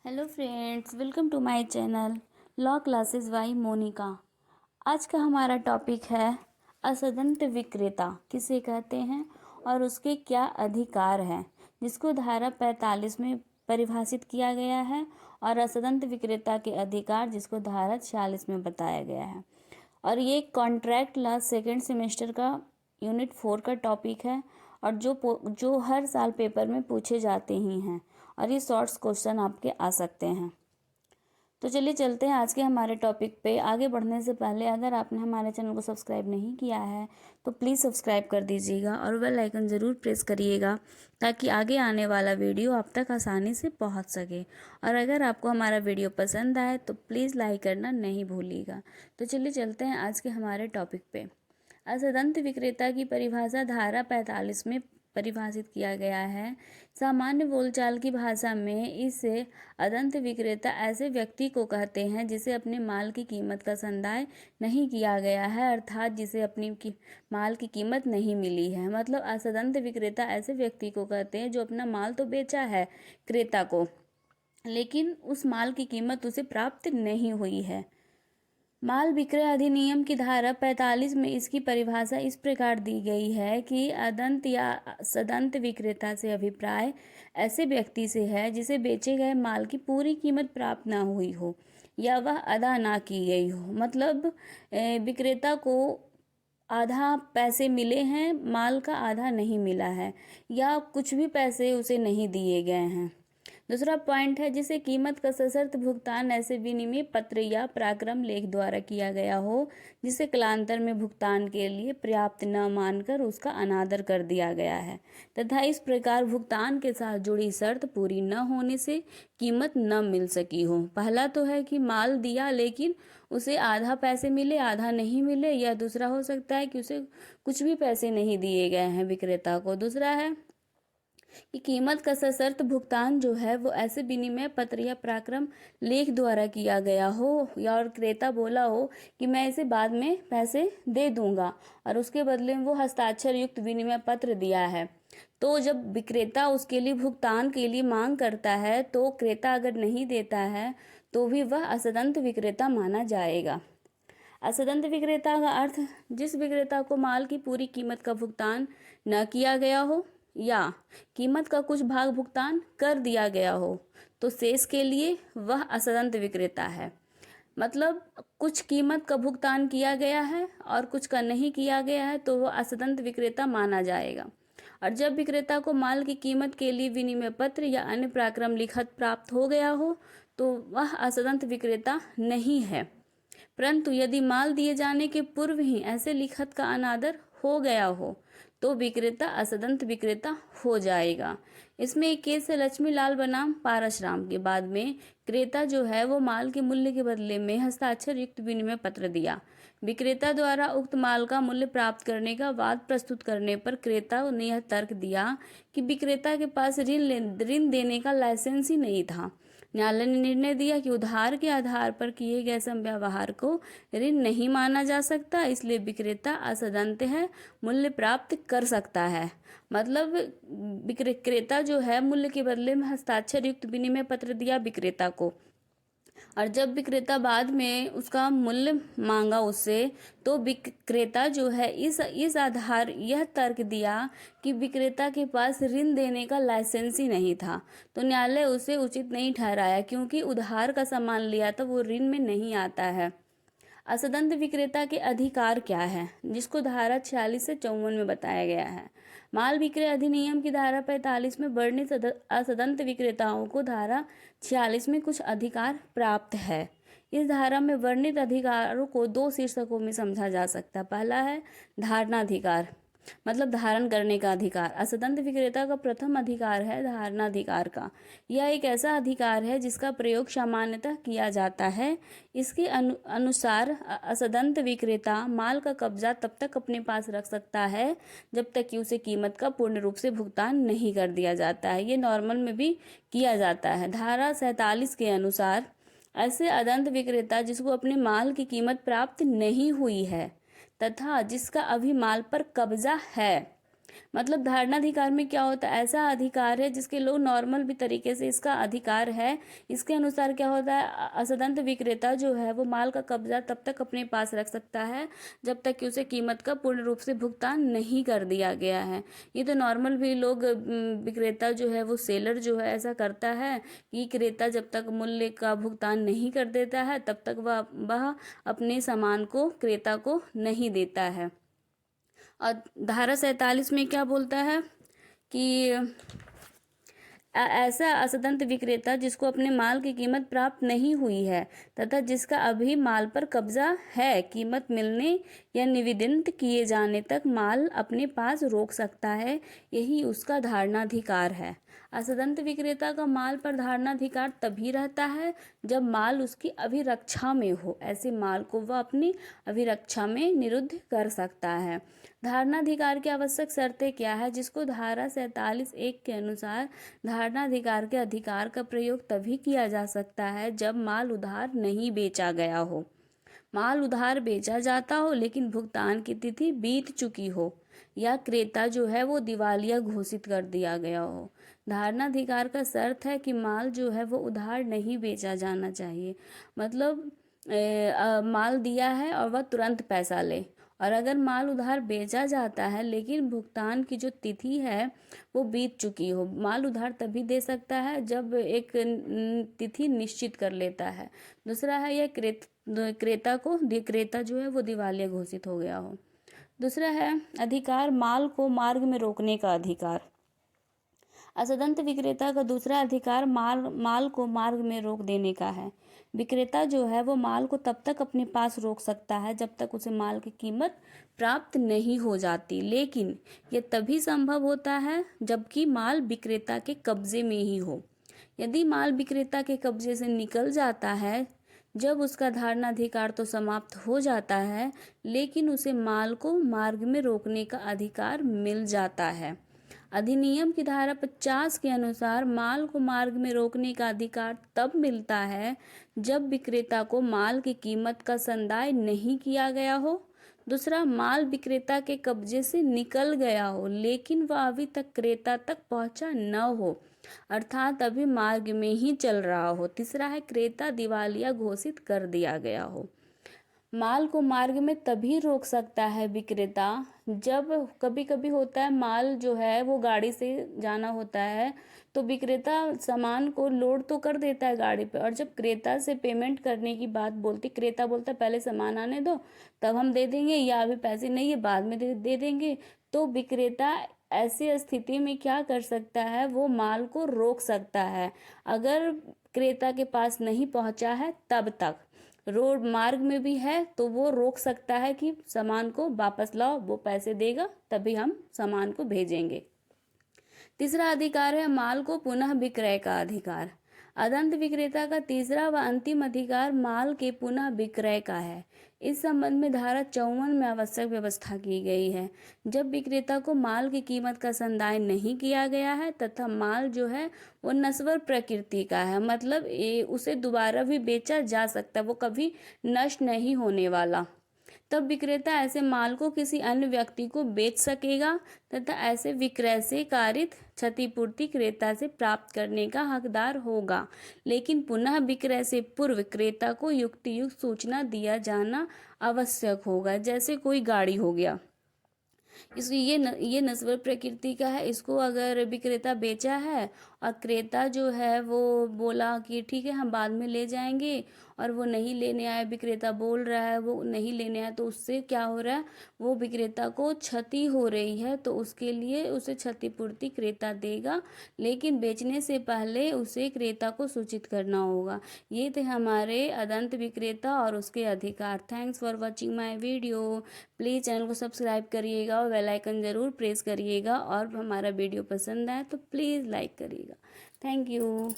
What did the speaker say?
Hello friends, welcome to my channel law classes by Monika. आज का हमारा टॉपिक है असदंत विक्रेता किसे कहते हैं और उसके क्या अधिकार हैं, जिसको धारा 45 में परिभाषित किया गया है, और असदंत विक्रेता के अधिकार जिसको धारा 46 में बताया गया है। और ये कॉन्ट्रैक्ट लॉ सेकेंड सेमेस्टर का यूनिट 4 का टॉपिक है और जो हर साल पेपर में पूछे जाते ही हैं, और ये शॉर्ट्स क्वेश्चन आपके आ सकते हैं। तो चलिए चलते हैं आज के हमारे टॉपिक पे। आगे बढ़ने से पहले अगर आपने हमारे चैनल को सब्सक्राइब नहीं किया है तो प्लीज़ सब्सक्राइब कर दीजिएगा और बेल आइकन ज़रूर प्रेस करिएगा ताकि आगे आने वाला वीडियो आप तक आसानी से पहुंच सके। और अगर आपको हमारा वीडियो पसंद आए तो प्लीज़ लाइक करना नहीं भूलिएगा। तो चलिए चलते हैं आज के हमारे टॉपिक पे। असदंत विक्रेता की परिभाषा धारा 45 में परिभाषित किया गया है। सामान्य बोलचाल की भाषा में इसे अदंत विक्रेता ऐसे व्यक्ति को कहते हैं जिसे अपने माल की कीमत का संदाय नहीं किया गया है, अर्थात जिसे अपनी माल की कीमत नहीं मिली है। मतलब असदंत विक्रेता ऐसे व्यक्ति को कहते हैं जो अपना माल तो बेचा है क्रेता को, लेकिन उस माल की कीमत उसे प्राप्त नहीं हुई है। माल विक्रय अधिनियम की धारा 45 में इसकी परिभाषा इस प्रकार दी गई है कि अदंत या सदंत विक्रेता से अभिप्राय ऐसे व्यक्ति से है जिसे बेचे गए माल की पूरी कीमत प्राप्त ना हुई हो या वह अदा ना की गई हो। मतलब विक्रेता को आधा पैसे मिले हैं, माल का आधा नहीं मिला है, या कुछ भी पैसे उसे नहीं दिए गए हैं। दूसरा पॉइंट है जिसे कीमत का सशर्त भुगतान ऐसे विनिमय पत्र या पराक्रम लेख द्वारा किया गया हो जिसे कालांतर में भुगतान के लिए पर्याप्त न मानकर उसका अनादर कर दिया गया है, तथा इस प्रकार भुगतान के साथ जुड़ी शर्त पूरी न होने से कीमत न मिल सकी हो। पहला तो है कि माल दिया लेकिन उसे आधा पैसे मिले आधा नहीं मिले, या दूसरा हो सकता है कि उसे कुछ भी पैसे नहीं दिए गए हैं विक्रेता को। दूसरा है कि कीमत का सशर्त भुगतान जो है वो ऐसे विनिमय पत्र या पराक्रम लेख द्वारा किया गया हो, या और क्रेता बोला हो कि मैं इसे बाद में पैसे दे दूंगा और उसके बदले में वो हस्ताक्षर युक्त विनिमय पत्र दिया है। तो जब विक्रेता उसके लिए भुगतान के लिए मांग करता है तो क्रेता अगर नहीं देता है तो भी वह असदंत विक्रेता माना जाएगा। असदंत विक्रेता का अर्थ जिस विक्रेता को माल की पूरी कीमत का भुगतान न किया गया हो या कीमत का कुछ भाग भुगतान कर दिया गया हो तो शेष के लिए वह असदंत विक्रेता है। मतलब कुछ कीमत का भुगतान किया गया है और कुछ का नहीं किया गया है तो वह असदंत विक्रेता माना जाएगा। और जब विक्रेता को माल की कीमत के लिए विनिमय पत्र या अन्य पराक्रम लिखत प्राप्त हो गया हो तो वह असदंत विक्रेता नहीं है। परंतु यदि माल दिए जाने के पूर्व ही ऐसे लिखत का अनादर हो गया हो तो विक्रेता असदंत विक्रेता हो जाएगा। इसमें एक केस है लक्ष्मी लाल बनाम पारसराम के। बाद में क्रेता जो है वो माल के मूल्य के बदले में हस्ताक्षर युक्त विनिमय पत्र दिया। विक्रेता द्वारा उक्त माल का मूल्य प्राप्त करने का वाद प्रस्तुत करने पर क्रेता ने यह तर्क दिया कि विक्रेता के पास ऋण देने का लाइसेंस ही नहीं था। न्यायालय ने निर्णय दिया कि उधार के आधार पर किए गए संव्यवहार को ऋण नहीं माना जा सकता, इसलिए विक्रेता असदंत है, मूल्य प्राप्त कर सकता है। मतलब विक्रेता जो है मूल्य के बदले में हस्ताक्षर युक्त विनिमय पत्र दिया विक्रेता को, और जब विक्रेता बाद में उसका मूल्य मांगा उससे तो विक्रेता जो है इस आधार यह तर्क दिया कि विक्रेता के पास ऋण देने का लाइसेंस ही नहीं था, तो न्यायालय उसे उचित नहीं ठहराया क्योंकि उधार का सामान लिया था वो ऋण में नहीं आता है। असदंत विक्रेता के अधिकार क्या है, जिसको धारा 46 से 54 में बताया गया है। माल विक्रय अधिनियम की धारा 45 में वर्णित असदंत विक्रेताओं को धारा 46 में कुछ अधिकार प्राप्त है। इस धारा में वर्णित अधिकारों को दो शीर्षकों में समझा जा सकता है। पहला है धारणाधिकार, मतलब धारण करने का अधिकार। असदंत विक्रेता का प्रथम अधिकार है धारणाधिकार का। यह एक ऐसा अधिकार है जिसका प्रयोग सामान्यतः किया जाता है। इसके अनुसार असदंत विक्रेता माल का कब्जा तब तक अपने पास रख सकता है जब तक कि उसे कीमत का पूर्ण रूप से भुगतान नहीं कर दिया जाता है। ये नॉर्मल में भी किया जाता है। धारा 47 के अनुसार ऐसे अदंत विक्रेता जिसको अपने माल की कीमत प्राप्त नहीं हुई है तथा जिसका अभी माल पर कब्जा है मतलब धारणाधिकार में क्या होता है, ऐसा अधिकार है जिसके लोग नॉर्मल भी तरीके से इसका अधिकार है। इसके अनुसार क्या होता है, असदंत विक्रेता जो है वो माल का कब्जा तब तक अपने पास रख सकता है जब तक कि उसे कीमत का पूर्ण रूप से भुगतान नहीं कर दिया गया है। ये तो नॉर्मल भी लोग विक्रेता जो है वो सेलर जो है ऐसा करता है कि क्रेता जब तक मूल्य का भुगतान नहीं कर देता है तब तक वह अपने सामान को क्रेता को नहीं देता है। और धारा 47 में क्या बोलता है कि ऐसा असदंत विक्रेता जिसको अपने माल की कीमत प्राप्त नहीं हुई है तथा जिसका अभी माल पर कब्जा है, कीमत मिलने या निवेदित किए जाने तक माल अपने पास रोक सकता है, यही उसका धारणाधिकार है। असदंत विक्रेता का माल पर धारणाधिकार तभी रहता है जब माल उसकी अभिरक्षा में हो। ऐसे माल को वह अपनी अभिरक्षा में निरुद्ध कर सकता है। धारणाधिकार की आवश्यक शर्तें क्या है, जिसको धारा 47(1) के अनुसार धारणाधिकार के अधिकार का प्रयोग तभी किया जा सकता है जब माल उधार नहीं बेचा गया हो, माल उधार बेचा जाता हो लेकिन भुगतान की तिथि बीत चुकी हो, या क्रेता जो है वो दिवालिया घोषित कर दिया गया हो। धारणाधिकार का शर्त है कि माल जो है वो उधार नहीं बेचा जाना चाहिए। मतलब माल दिया है और वह तुरंत पैसा ले। और अगर माल उधार बेचा जाता है लेकिन भुगतान की जो तिथि है वो बीत चुकी हो, माल उधार तभी दे सकता है जब एक तिथि निश्चित कर लेता है। दूसरा है यह क्रेता जो है वो दिवालिया घोषित हो गया हो। दूसरा है अधिकार, माल को मार्ग में रोकने का अधिकार। असदंत विक्रेता का दूसरा अधिकार माल को मार्ग में रोक देने का है। विक्रेता जो है वो माल को तब तक अपने पास रोक सकता है जब तक उसे माल की कीमत प्राप्त नहीं हो जाती, लेकिन यह तभी संभव होता है जबकि माल विक्रेता के कब्जे में ही हो। यदि माल विक्रेता के कब्जे से निकल जाता है, जब उसका धारणाधिकार तो समाप्त हो जाता है, लेकिन उसे माल को मार्ग में रोकने का अधिकार मिल जाता है। अधिनियम की धारा 50 के अनुसार माल को मार्ग में रोकने का अधिकार तब मिलता है जब विक्रेता को माल की कीमत का संदाय नहीं किया गया हो। दूसरा, माल विक्रेता के कब्जे से निकल गया हो लेकिन वह अभी तक क्रेता तक पहुंचा न हो, अर्थात अभी मार्ग में ही चल रहा हो। तीसरा है क्रेता दिवालिया घोषित कर दिया गया हो। माल को मार्ग में तभी रोक सकता है विक्रेता जब कभी कभी होता है माल जो है वो गाड़ी से जाना होता है तो विक्रेता सामान को लोड तो कर देता है गाड़ी पे, और जब क्रेता से पेमेंट करने की बात बोलती, क्रेता बोलता है पहले सामान आने दो तब हम दे देंगे, या अभी पैसे नहीं है बाद में दे देंगे, तो विक्रेता ऐसी स्थिति में क्या कर सकता है, वो माल को रोक सकता है। अगर क्रेता के पास नहीं पहुंचा है तब तक, रोड मार्ग में भी है तो वो रोक सकता है कि सामान को वापस लाओ, वो पैसे देगा तभी हम सामान को भेजेंगे। तीसरा अधिकार है माल को पुनः विक्रय का अधिकार। अदंत विक्रेता का तीसरा व अंतिम अधिकार माल के पुनः विक्रय का है। इस संबंध में धारा 54 में आवश्यक व्यवस्था की गई है। जब विक्रेता को माल की कीमत का संदाय नहीं किया गया है तथा माल जो है वो नश्वर प्रकृति का है, मतलब उसे दोबारा भी बेचा जा सकता है, वो कभी नष्ट नहीं होने वाला, तब विक्रेता ऐसे माल को किसी अन्य व्यक्ति को बेच सकेगा तथा ऐसे विक्रय से कारित क्षतिपूर्ति क्रेता से प्राप्त करने का हकदार होगा। लेकिन पुनः विक्रय से पूर्व क्रेता को युक्तियुक्त सूचना दिया जाना आवश्यक होगा। जैसे कोई गाड़ी हो गया, ये नस्वर प्रकृति का है, इसको अगर विक्रेता बेचा है और क्रेता जो है वो बोला कि ठीक है हम बाद में ले जाएंगे, और वो नहीं लेने आया, विक्रेता बोल रहा है वो नहीं लेने आया, तो उससे क्या हो रहा है, वो विक्रेता को क्षति हो रही है, तो उसके लिए उसे क्षतिपूर्ति क्रेता देगा, लेकिन बेचने से पहले उसे क्रेता को सूचित करना होगा। ये थे हमारे अदंत विक्रेता और उसके अधिकार। Thanks for watching my video. Please channel को सब्सक्राइब करिएगा और बेल आइकन ज़रूर प्रेस करिएगा, और हमारा वीडियो पसंद आए तो प्लीज़ लाइक करिएगा। Thank you.